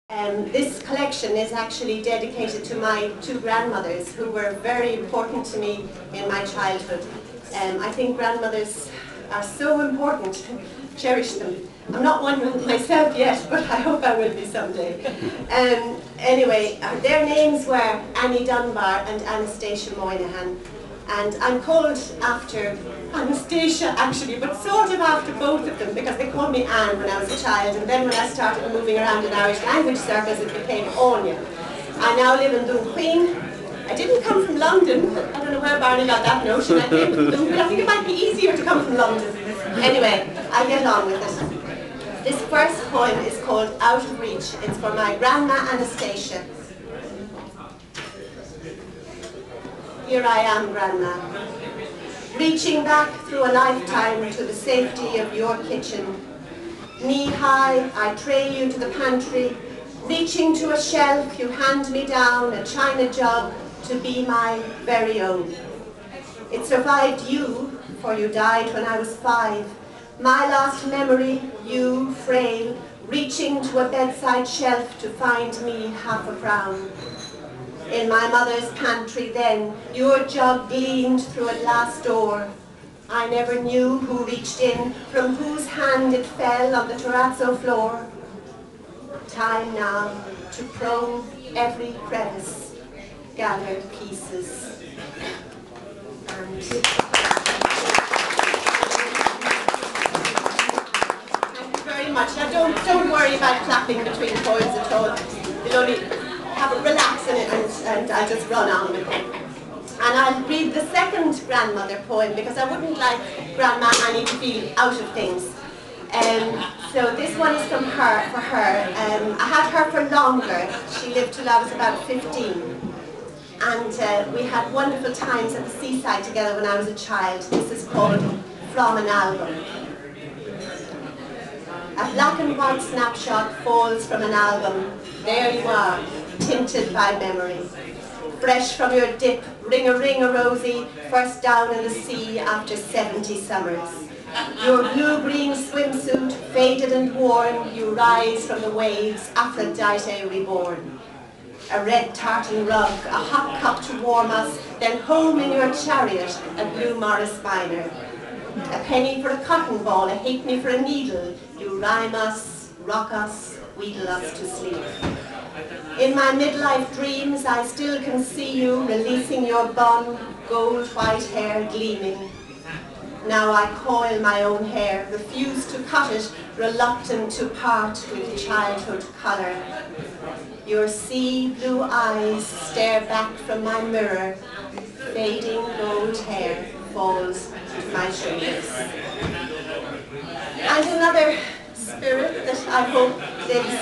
This collection is actually dedicated to my two grandmothers who were very important to me in my childhood. I think grandmothers are so important. Cherish them. I'm not one myself yet, but I hope I will be someday. Anyway, their names were Annie Dunbar and Aine Moynihan. And I'm called after Anastasia actually, but sort of after both of them, because they called me Anne when I was a child, and then when I started moving around in Irish language circles it became Aine. I now live in Queen. I didn't come from London. I don't know where Barney got that notion. I came from Dunquin. I think it might be easier to come from London. Anyway, I get on with it. This first poem is called Out of Reach. It's for my grandma Anastasia. Here I am, Grandma, reaching back through a lifetime to the safety of your kitchen. Knee-high, I tray you to the pantry, reaching to a shelf, you hand me down a china jug to be my very own. It survived you, for you died when I was 5. My last memory, you, frail, reaching to a bedside shelf to find me half a crown. In my mother's pantry then, your jug gleamed through a glass door. I never knew who reached in, from whose hand it fell on the terrazzo floor. Time now to probe every crevice, gather pieces. And thank you very much. Now don't worry about clapping between poems at all. You'll only have a relax in it, and I'll just run on with it. And I'll read the second grandmother poem because I wouldn't like Grandma Annie to feel out of things. So this one is from her, for her. I had her for longer. She lived till I was about 15. And we had wonderful times at the seaside together when I was a child. This is called From an Album. A black and white snapshot falls from an album. There you are, tinted by memory. Fresh from your dip, ring-a-rosy, first down in the sea after 70 summers. Your blue-green swimsuit, faded and worn, you rise from the waves, Aphrodite reborn. A red tartan rug, a hot cup to warm us, then home in your chariot, a blue Morris Minor. A penny for a cotton ball, a halfpenny for a needle, you rhyme us, rock us, wheedle us to sleep. In my midlife dreams, I still can see you releasing your bun, gold white hair gleaming. Now I coil my own hair, refuse to cut it, reluctant to part with childhood colour. Your sea blue eyes stare back from my mirror, fading gold hair falls to my shoulders. And another spirit that I hope lives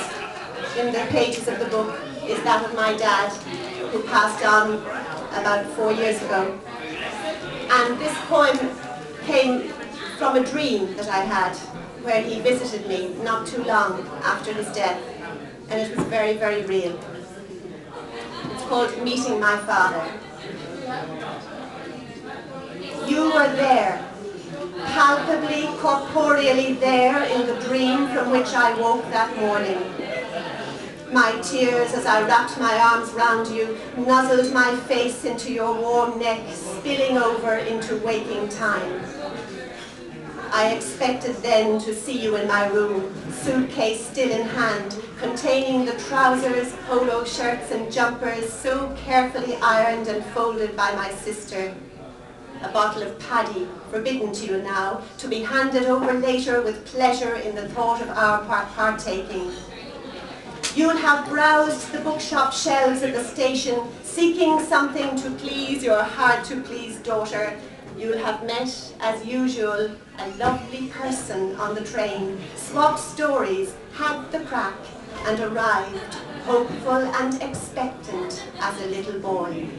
in the pages of the book is that of my dad, who passed on about 4 years ago. And this poem came from a dream that I had, where he visited me not too long after his death, and it was very, very real. It's called Meeting My Father. You were there, palpably, corporeally there in the dream from which I woke that morning. My tears, as I wrapped my arms round you, nuzzled my face into your warm neck, spilling over into waking time. I expected then to see you in my room, suitcase still in hand, containing the trousers, polo shirts and jumpers so carefully ironed and folded by my sister. A bottle of paddy, forbidden to you now, to be handed over later with pleasure in the thought of our partaking. You'll have browsed the bookshop shelves at the station, seeking something to please your hard-to-please daughter. You'll have met, as usual, a lovely person on the train, swapped stories, had the crack, and arrived, hopeful and expectant as a little boy.